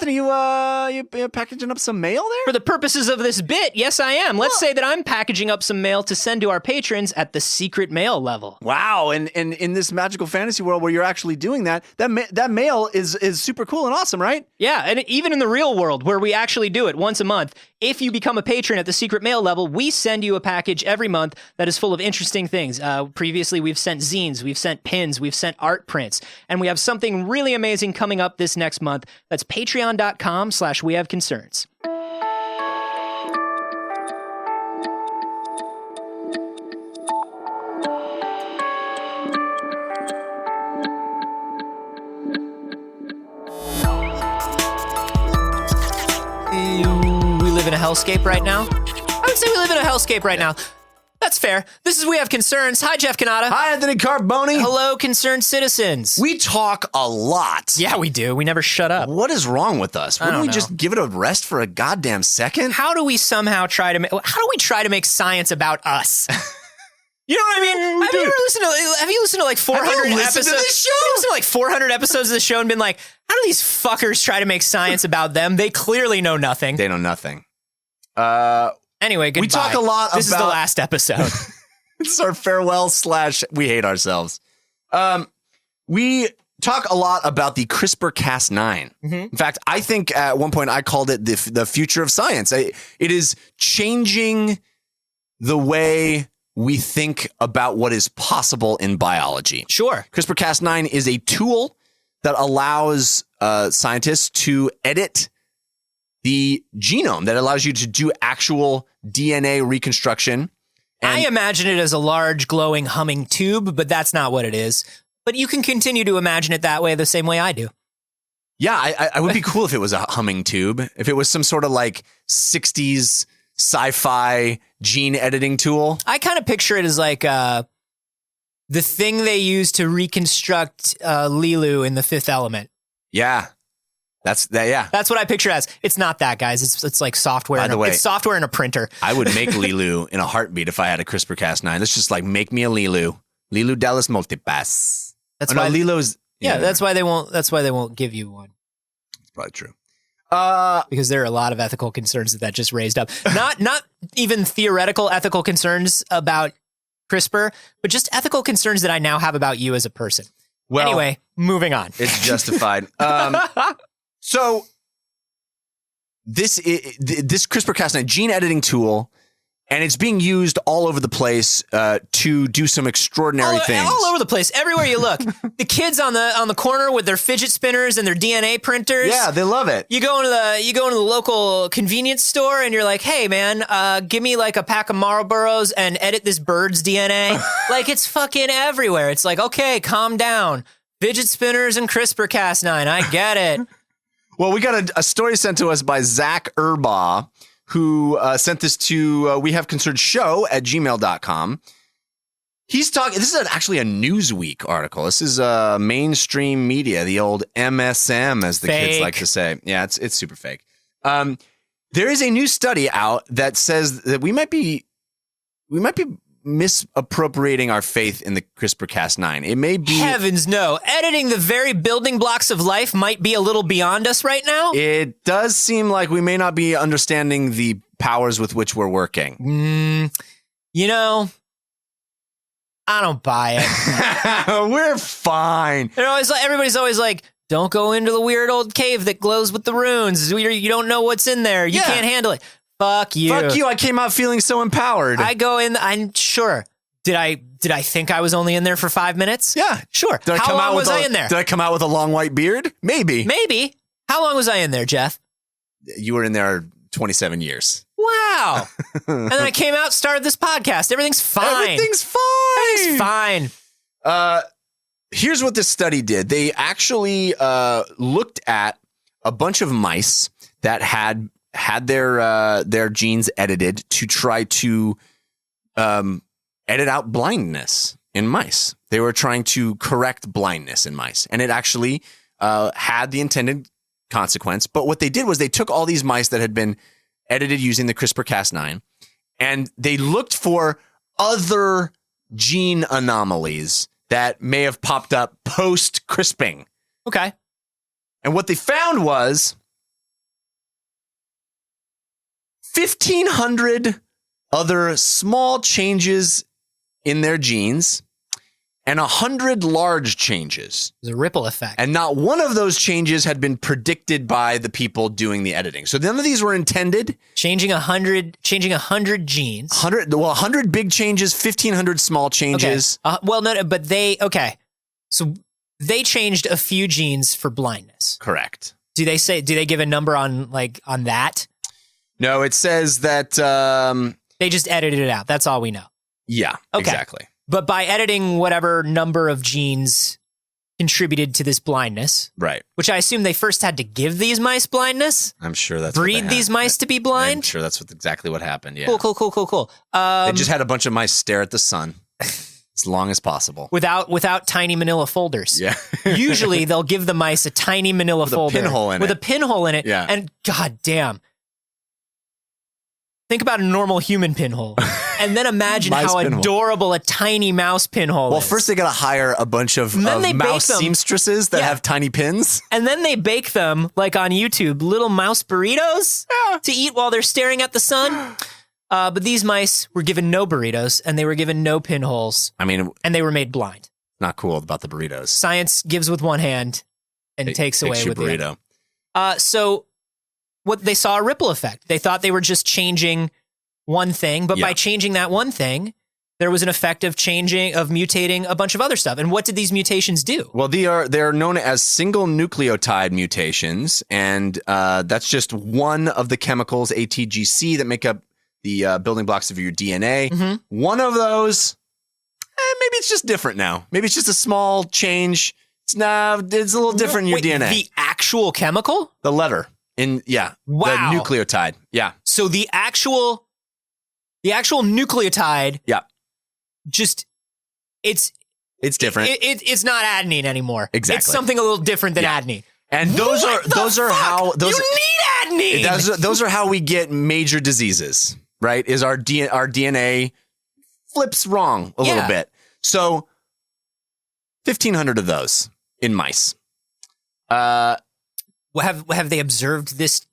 Anthony, you packaging up some mail there? For the purposes of this bit, yes, I am. Let's say that I'm packaging up some mail to send to our patrons at the secret mail level. Wow, and in this magical fantasy world where you're actually doing that mail is super cool and awesome, right? Yeah, and even in the real world where we actually do it once a month, if you become a patron at the secret mail level, we send you a package every month that is full of interesting things. Previously, we've sent zines, we've sent pins, we've sent art prints, and we have something really amazing coming up this next month. That's patreon.com/wehaveconcerns. We live in a hellscape right now? I would say we live in a hellscape right now. That's fair. This is We Have Concerns. Hi, Jeff Cannata. Hi, Anthony Carboni. Hello, concerned citizens. We talk a lot. Yeah, we do. We never shut up. What is wrong with us? Wouldn't we know. just give it a rest for a goddamn second? How do we somehow try to make science about us? You know what I mean? Have you listened to like 400 episodes? To this show? Have you listened to like 400 episodes of the show and been like, how do these fuckers try to make science about them? They clearly know nothing. They know nothing. Anyway, goodbye. We talk a lot about... This is the last episode. This is our farewell / we hate ourselves. We talk a lot about the CRISPR-Cas9. Mm-hmm. In fact, I think at one point I called it the future of science. It is changing the way we think about what is possible in biology. Sure. CRISPR-Cas9 is a tool that allows scientists to edit the genome, that allows you to do actual DNA reconstruction. I imagine it as a large, glowing, humming tube, but that's not what it is. But you can continue to imagine it that way the same way I do. Yeah, I would be cool if it was a humming tube. If it was some sort of like 60s sci-fi gene editing tool. I kind of picture it as like the thing they use to reconstruct Lilu in The Fifth Element. Yeah. That's what I picture as. It's not that, guys. It's like software. By the way, it's software in a printer. I would make Lilu in a heartbeat if I had a CRISPR-Cas9. Let's just like make me a Lilu. Lilu Dallas Multipass. That's why Lilu's. Yeah, that's why they won't. That's why they won't give you one. It's probably true. Because there are a lot of ethical concerns that just raised up. Not even theoretical ethical concerns about CRISPR, but just ethical concerns that I now have about you as a person. Well, anyway, moving on. It's justified. So this CRISPR-Cas9 gene editing tool, and it's being used all over the place to do some extraordinary things. All over the place, everywhere you look. The kids on the corner with their fidget spinners and their DNA printers. Yeah, they love it. You go into the local convenience store and you're like, hey man, give me like a pack of Marlboros and edit this bird's DNA. Like it's fucking everywhere. It's like, okay, calm down. Fidget spinners and CRISPR-Cas9. I get it. Well, we got a story sent to us by Zach Urbaugh, who sent this to wehaveconcernshow@gmail.com. He's talking. This is actually a Newsweek article. This is mainstream media, the old MSM, as the kids like to say. Yeah, it's super fake. There is a new study out that says that we might be misappropriating our faith in the CRISPR-Cas9. It may be... Heavens no. Editing the very building blocks of life might be a little beyond us right now. It does seem like we may not be understanding the powers with which we're working. You know, I don't buy it. We're fine. Everybody's always like, don't go into the weird old cave that glows with the runes. You don't know what's in there. You can't handle it. Fuck you. Fuck you. I came out feeling so empowered. I go in. I'm sure. Did I think I was only in there for 5 minutes? Yeah. Sure. How long was I in there? Did I come out with a long white beard? Maybe. How long was I in there, Jeff? You were in there 27 years. Wow. And then I came out, started this podcast. Everything's fine. Everything's fine. Here's what this study did. They actually looked at a bunch of mice that had their genes edited to try to edit out blindness in mice. They were trying to correct blindness in mice, and it actually had the intended consequence. But what they did was they took all these mice that had been edited using the CRISPR-Cas9, and they looked for other gene anomalies that may have popped up post-crisping. Okay. And what they found was 1,500 other small changes in their genes and 100 large changes. There's a ripple effect. And not one of those changes had been predicted by the people doing the editing. So none of these were intended. Changing 100 genes. 100 big changes, 1,500 small changes. Okay. So they changed a few genes for blindness. Correct. Do they give a number on that? No, it says that they just edited it out. That's all we know. Yeah, okay. Exactly. But by editing whatever number of genes contributed to this blindness, right? Which I assume they first had to give these mice blindness. I'm sure that's breed these mice to be blind. I'm sure that's exactly what happened. Yeah. Cool. They just had a bunch of mice stare at the sun as long as possible without tiny manila folders. Yeah. Usually they'll give the mice a tiny manila folder with a pinhole in it. Yeah. And goddamn. Think about a normal human pinhole, and then imagine how adorable a tiny mouse pinhole is. Well, first they got to hire a bunch of mouse seamstresses that have tiny pins. And then they bake them, like on YouTube, little mouse burritos to eat while they're staring at the sun. But these mice were given no burritos, and they were given no pinholes. And they were made blind. Not cool about the burritos. Science gives with one hand and takes away with the other. So what they saw a ripple effect. They thought they were just changing one thing, but by changing that one thing, there was an effect of mutating a bunch of other stuff. And what did these mutations do? Well, they are known as single nucleotide mutations, and that's just one of the chemicals, ATGC, that make up the building blocks of your DNA. Mm-hmm. One of those, maybe it's just different now. Maybe it's just a small change. It's a little different in your DNA. The actual chemical? The letter. Wow. The nucleotide. Yeah. So the actual nucleotide. Yeah. Just it's different. It's not adenine anymore. Exactly. It's something a little different than adenine. And those are how you need adenine. Those are how we get major diseases, right? Is our DNA flips wrong a little bit. So 1,500 of those in mice. Have they observed this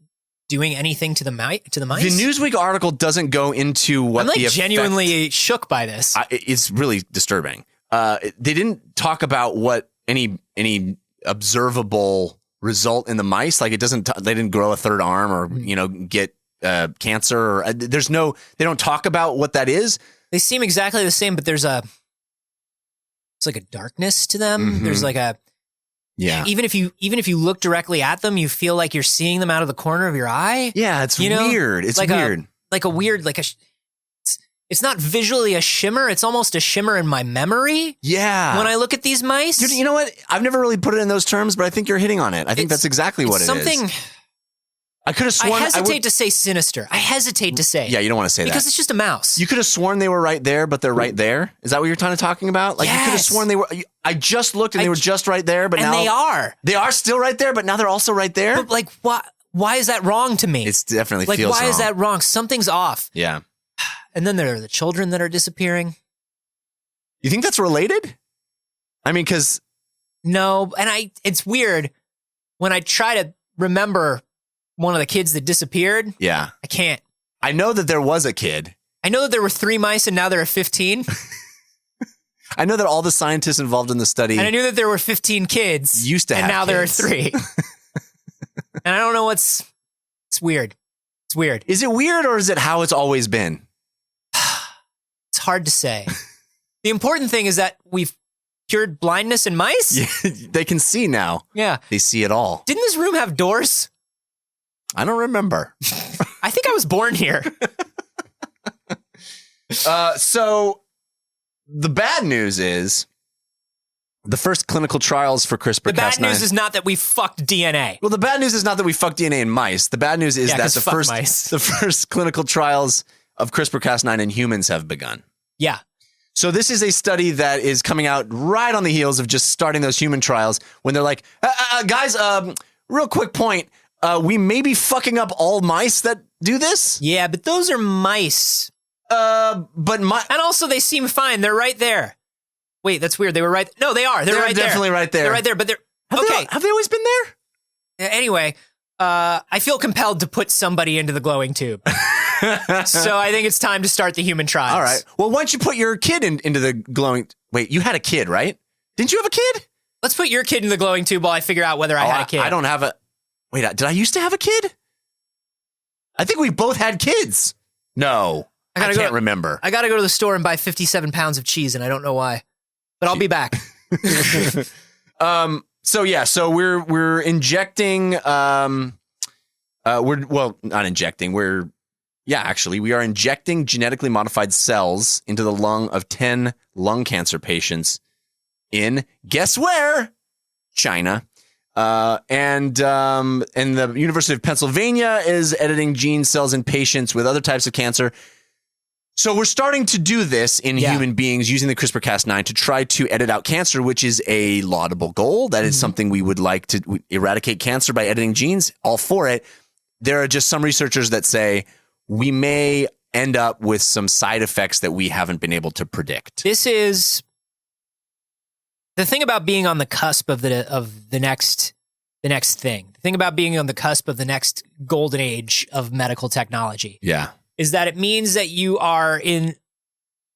doing anything to the mice? The Newsweek article doesn't go into what I'm genuinely shook by this. It's really disturbing. They didn't talk about what any observable result in the mice. Like they didn't grow a third arm or get cancer. Or, they don't talk about what that is. They seem exactly the same, but it's like a darkness to them. Mm-hmm. There's like a Even if you look directly at them, you feel like you're seeing them out of the corner of your eye. Yeah, it's weird. It's weird. It's not visually a shimmer. It's almost a shimmer in my memory. Yeah. When I look at these mice. You know what? I've never really put it in those terms, but I think you're hitting on it. I think that's exactly what it is. I could have sworn. I hesitate to say sinister. I hesitate to say. Yeah, you don't want to say that. Because it's just a mouse. You could have sworn they were right there, but they're right there. Is that what you're kind of talking about? Like you could have sworn they were. I just looked and they were just right there, but now they are. They are still right there, but now they're also right there. But like, why is that wrong to me? It's definitely like, feels why wrong. is that wrong? Something's off. Yeah. And then there are the children that are disappearing. You think that's related? I mean, because no, and it's weird when I try to remember one of the kids that disappeared. Yeah. I can't. I know that there was a kid. I know that there were 3 mice and now there are 15. I know that all the scientists involved in the study. And I knew that there were 15 kids. Used to have and now kids. there are 3. And I don't know it's weird. It's weird. Is it weird or is it how it's always been? It's hard to say. The important thing is that we've cured blindness in mice. Yeah, they can see now. Yeah. They see it all. Didn't this room have doors? I don't remember. I think I was born here. So the bad news is the first clinical trials for CRISPR-Cas9. The bad news is not that we fucked DNA. Well, the bad news is not that we fucked DNA in mice. The bad news is that mice. the first clinical trials of CRISPR-Cas9 in humans have begun. Yeah. So this is a study that is coming out right on the heels of just starting those human trials when they're like, guys, real quick point. We may be fucking up all mice that do this. Yeah, but those are mice. And also they seem fine. They're right there. Wait, that's weird. They were right. No, they are. They're right there. Definitely right there. They're right there, but they're okay. Have they always been there? Anyway, I feel compelled to put somebody into the glowing tube. So I think it's time to start the human trials. All right. Well, why don't you put your kid into the glowing... Wait, you had a kid, right? Didn't you have a kid? Let's put your kid in the glowing tube while I figure out whether I had a kid. I don't have a... Wait, did I used to have a kid? I think we both had kids. No. I can't remember. I got to go to the store and buy 57 pounds of cheese, and I don't know why. But I'll be back. So we're injecting... not injecting. We are injecting genetically modified cells into the lung of 10 lung cancer patients in, guess where? China. And the University of Pennsylvania is editing gene cells in patients with other types of cancer. So we're starting to do this in human beings using the CRISPR-Cas9 to try to edit out cancer, which is a laudable goal. That is something we would like to eradicate cancer by editing genes. All for it. There are just some researchers that say we may end up with some side effects that we haven't been able to predict. This is the thing about being on the cusp of the next thing. The thing about being on the cusp of the next golden age of medical technology. Yeah. Is that it means that you are in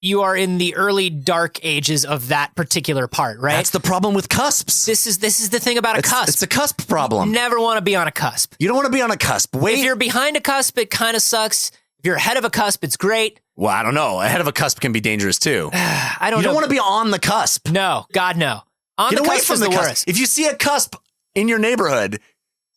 the early dark ages of that particular part, right? That's the problem with cusps. This is the thing about a cusp. It's a cusp problem. Never want to be on a cusp. You don't want to be on a cusp. Wait. If you're behind a cusp, it kind of sucks. If you're ahead of a cusp, it's great. Well, I don't know. Ahead of a cusp can be dangerous too. I don't know. You don't want to be on the cusp. No, God, no. On Get the away cusp from is the the cusp. worst. If you see a cusp in your neighborhood,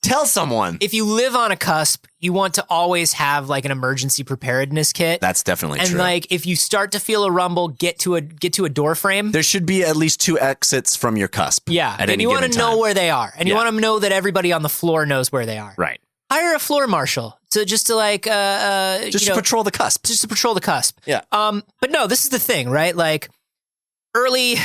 tell someone. If you live on a cusp, you want to always have like an emergency preparedness kit. That's definitely and true. And like if you start to feel a rumble, get to a door frame. There should be at least 2 exits from your cusp. Yeah. At and any you want to know where they are. And you want to know that everybody on the floor knows where they are. Right. Hire a floor marshal to to patrol the cusp. Just to patrol the cusp. Yeah. But no, this is the thing, right? Like early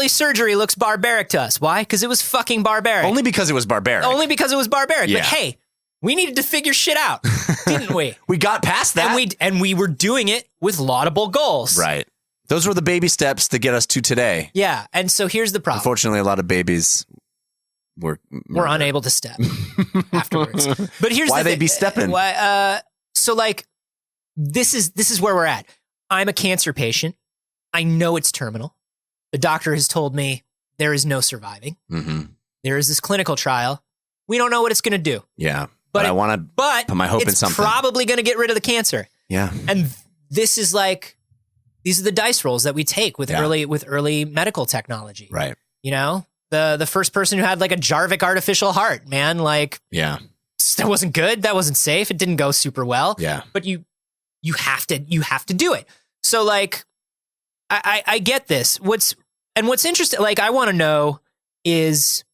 surgery looks barbaric to us. Why? Because it was fucking barbaric. Only because it was barbaric. Yeah. But hey, we needed to figure shit out, didn't we? We got past that. And we were doing it with laudable goals. Right. Those were the baby steps to get us to today. Yeah. And so here's the problem. Unfortunately, a lot of babies were unable to step afterwards. But here's why the they be stepping. So like this is where we're at. I'm a cancer patient. I know it's terminal. The doctor has told me there is no surviving. Mm-hmm. There is this clinical trial. We don't know what it's going to do. Yeah. But I want to put my hope in something. It's probably going to get rid of the cancer. Yeah. And this is like, these are the dice rolls that we take with early medical technology. Right. You know, the first person who had like a Jarvik artificial heart, man, like, yeah, that wasn't good. That wasn't safe. It didn't go super well. Yeah. But you have to do it. So like, I get this. What's interesting, like, I want to know is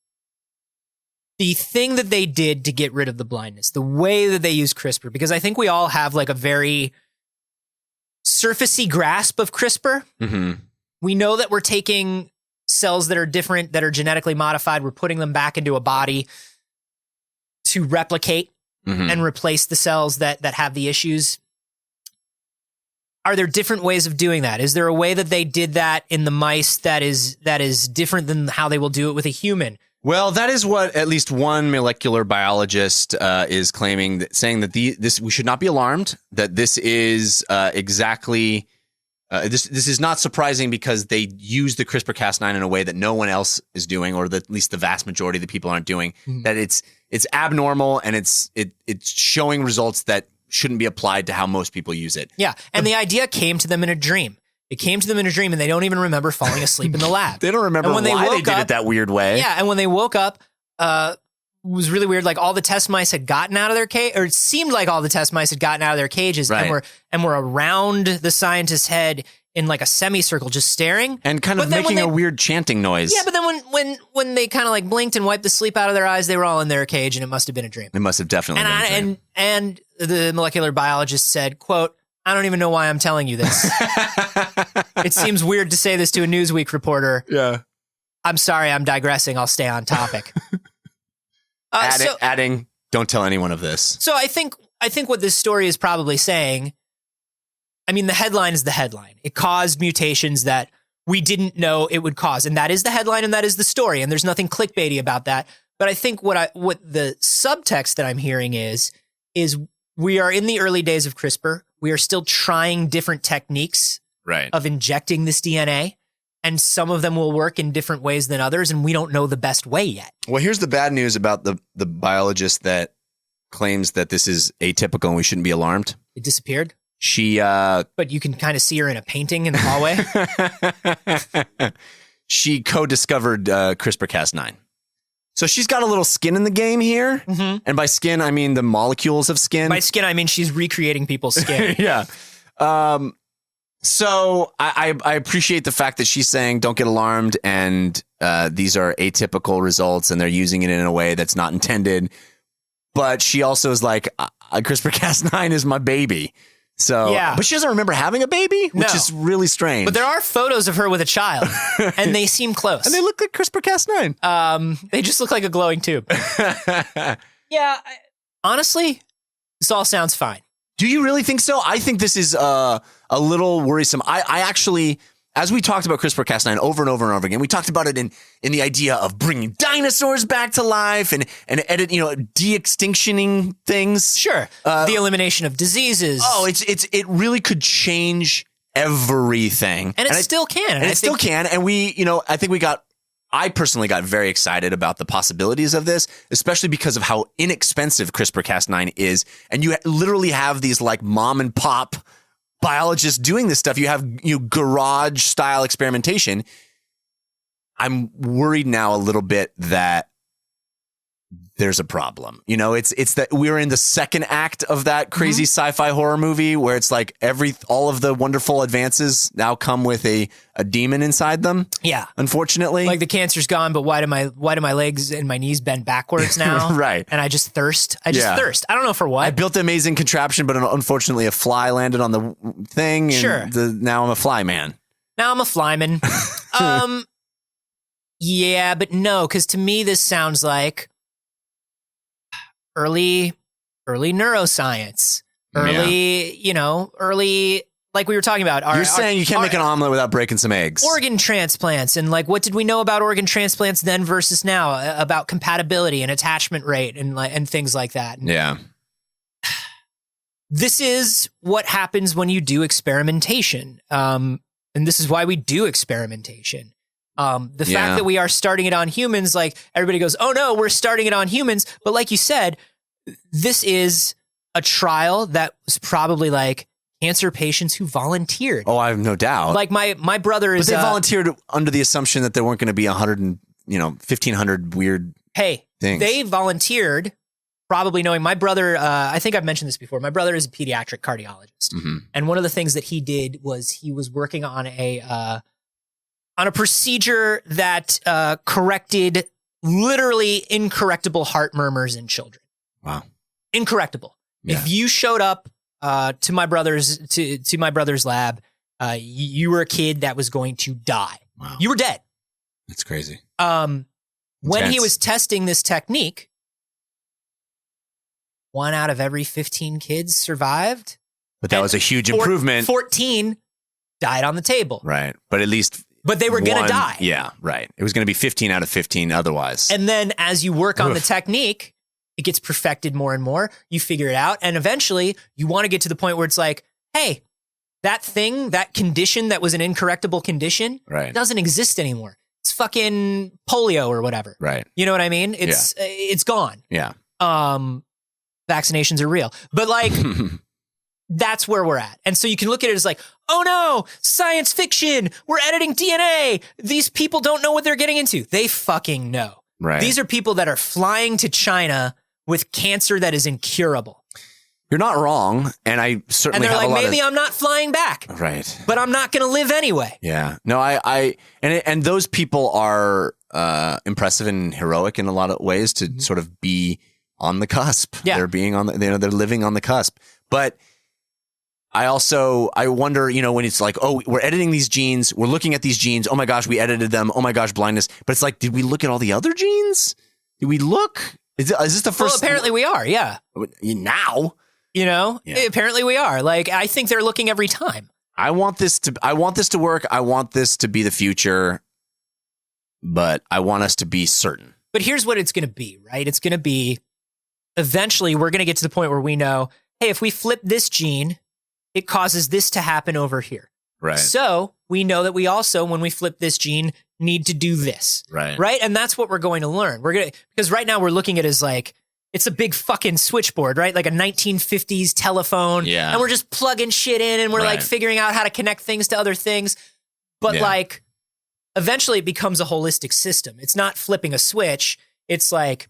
the thing that they did to get rid of the blindness, the way that they use CRISPR, because I think we all have like a very surfacey grasp of CRISPR. Mm-hmm. We know that we're taking cells that are different, that are genetically modified. We're putting them back into a body to replicate and replace the cells that have the issues. Are there different ways of doing that? Is there a way that they did that in the mice that is different than how they will do it with a human? Well, that is what at least one molecular biologist is claiming, saying that this we should not be alarmed, that this is exactly this is not surprising because they use the CRISPR-Cas9 in a way that no one else is doing, or that at least the vast majority of the people aren't doing. Mm-hmm. That it's abnormal and it's showing results that shouldn't be applied to how most people use it. Yeah, and the idea came to them in a dream. It came to them in a dream, and they don't even remember falling asleep in the lab. They don't remember why they did it that weird way. Yeah, and when they woke up, it was really weird. Like all the test mice had gotten out of their cage, or it seemed like all the test mice had gotten out of their cages, right, and were around the scientist's head in like a semicircle, just staring and kind of making a weird chanting noise. Yeah, but then when they kind of like blinked and wiped the sleep out of their eyes, they were all in their cage, and it must have been a dream. It must have definitely been a dream. And the molecular biologist said, quote, "I don't even know why I'm telling you this. It seems weird to say this to a Newsweek reporter. Yeah. I'm sorry, I'm digressing. I'll stay on topic." Adding, don't tell anyone of this. So I think what this story is probably saying, I mean, the headline is the headline. It caused mutations that we didn't know it would cause. And that is the headline and that is the story. And there's nothing clickbaity about that. But I think what the subtext that I'm hearing is we are in the early days of CRISPR. We are still trying different techniques Right. of injecting this DNA. And some of them will work in different ways than others. And we don't know the best way yet. Well, here's the bad news about the biologist that claims that this is atypical and we shouldn't be alarmed. It disappeared. She But you can kind of see her in a painting in the hallway. She co-discovered CRISPR-Cas9. So she's got a little skin in the game here. Mm-hmm. And by skin, I mean the molecules of skin. By skin, I mean she's recreating people's skin. Yeah. So I appreciate the fact that she's saying don't get alarmed and these are atypical results and they're using it in a way that's not intended. But she also is like, CRISPR-Cas9 is my baby. So, yeah. But she doesn't remember having a baby, which is really strange. But there are photos of her with a child, and they seem close. And they look like CRISPR-Cas9. They just look like a glowing tube. Yeah. Honestly, this all sounds fine. Do you really think so? I think this is a little worrisome. I actually, as we talked about CRISPR-Cas9 over and over and over again, we talked about it in the idea of bringing dinosaurs back to life and de-extinctioning things. Sure. The elimination of diseases. Oh, it really could change everything. And it still can. And it still can. And I personally got very excited about the possibilities of this, especially because of how inexpensive CRISPR-Cas9 is. And you literally have these like mom and pop biologists doing this stuff. You have garage style experimentation. I'm worried now a little bit that there's a problem. It's that we're in the second act of that crazy sci-fi horror movie where it's like all of the wonderful advances now come with a demon inside them. Yeah. Unfortunately. Like the cancer's gone, but why do my legs and my knees bend backwards now? Right. And I just thirst. I thirst. I don't know for what. I built an amazing contraption, but unfortunately a fly landed on the thing. And sure. Now I'm a fly man. Now I'm a flyman. Yeah, but no, because to me this sounds like early neuroscience, early, like we were talking about. You're saying you can't make an omelet without breaking some eggs. Organ transplants. And like, what did we know about organ transplants then versus now about compatibility and attachment rate and things like that? Yeah. This is what happens when you do experimentation. And this is why we do experimentation. The fact that we are starting it on humans, like everybody goes, oh no, we're starting it on humans. But like you said, this is a trial that was probably like cancer patients who volunteered. Oh, I have no doubt. Like my brother is. But they volunteered under the assumption that there weren't going to be 1,500 weird things. They volunteered probably knowing my brother. I think I've mentioned this before. My brother is a pediatric cardiologist. Mm-hmm. And one of the things that he did was he was working on a procedure that corrected literally incorrectable heart murmurs in children. Wow. Incorrectable. Yeah. If you showed up to my brother's lab, you were a kid that was going to die. Wow. You were dead. That's crazy. When he was testing this technique, 1 out of every 15 kids survived. But that was a huge improvement. 14 died on the table. Right. But at least... But they were going to die. Yeah, right. It was going to be 15 out of 15 otherwise. And then as you work on the technique, it gets perfected more and more. You figure it out. And eventually you want to get to the point where it's like, hey, that thing, that condition that was an incorrectable condition doesn't exist anymore. It's fucking polio or whatever. Right. You know what I mean? It's gone. Yeah. Vaccinations are real. But like... That's where we're at. And so you can look at it as like, oh no, science fiction. We're editing DNA. These people don't know what they're getting into. They fucking know. Right. These are people that are flying to China with cancer that is incurable. You're not wrong. And I certainly have a lot of... And they're like, maybe I'm not flying back. Right. But I'm not going to live anyway. Yeah. No, and those people are impressive and heroic in a lot of ways to sort of be on the cusp. Yeah. They're being on they're living on the cusp. But I wonder, when it's like, oh, we're editing these genes. We're looking at these genes. Oh my gosh, we edited them. Oh my gosh, blindness. But it's like, did we look at all the other genes? Did we look? Is this the first? Well, apparently we are. Yeah. Now, apparently we are. Like, I think they're looking every time. I want this to work. I want this to be the future, but I want us to be certain. But here's what it's going to be, right? It's going to be, eventually we're going to get to the point where we know, hey, if we flip this gene, it causes this to happen over here. Right. So we know that we also, when we flip this gene, need to do this. Right. Right. And that's what we're going to learn. Because right now we're looking at it as like, it's a big fucking switchboard, right? Like a 1950s telephone. Yeah. And we're just plugging shit in and we're like Right. figuring out how to connect things to other things. But like, eventually it becomes a holistic system. It's not flipping a switch. It's like,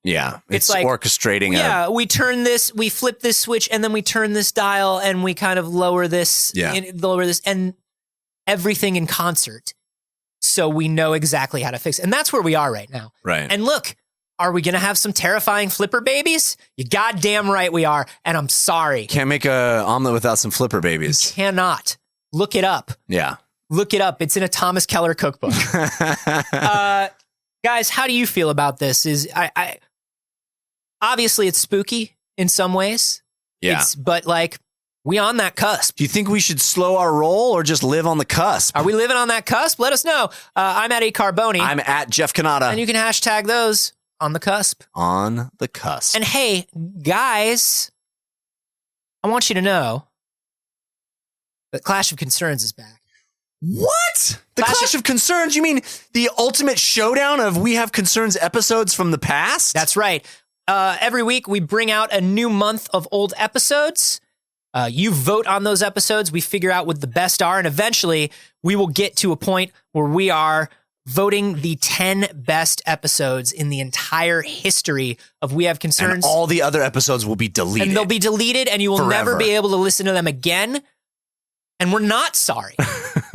it's like orchestrating. we turn this, we flip this switch, and then we turn this dial, and we kind of lower this, and everything in concert. So we know exactly how to fix it. And that's where we are right now. Right. And look, are we going to have some terrifying flipper babies? You goddamn right we are. And I'm sorry. Can't make a omelet without some flipper babies. Cannot. Look it up. Yeah. Look it up. It's in a Thomas Keller cookbook. Guys, how do you feel about this? I obviously it's spooky in some ways. Yeah. But like, we on that cusp. Do you think we should slow our roll or just live on the cusp? Are we living on that cusp? Let us know. I'm at eCarboni. I'm at Jeff Kanata. And you can hashtag those on the cusp. On the cusp. And hey, guys, I want you to know that Clash of Concerns is back. What? The Clash of Concerns? You mean the ultimate showdown of We Have Concerns episodes from the past? That's right. Every week we bring out a new month of old episodes. You vote on those episodes. We figure out what the best are. And eventually we will get to a point where we are voting the 10 best episodes in the entire history of We Have Concerns. And all the other episodes will be deleted. And they'll be deleted and you will never be able to listen to them again. And we're not sorry.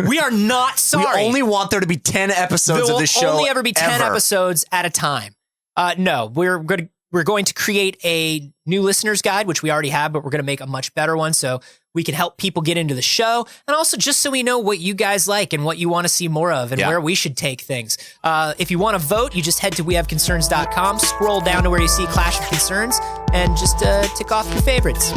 We are not sorry. We only want there to be 10 episodes of this show. There will only ever be 10 episodes at a time. No, we're going to create a new listener's guide, which we already have, but we're going to make a much better one so we can help people get into the show. And also just so we know what you guys like and what you want to see more of and where we should take things. If you want to vote, you just head to wehaveconcerns.com, scroll down to where you see Clash of Concerns, and just tick off your favorites.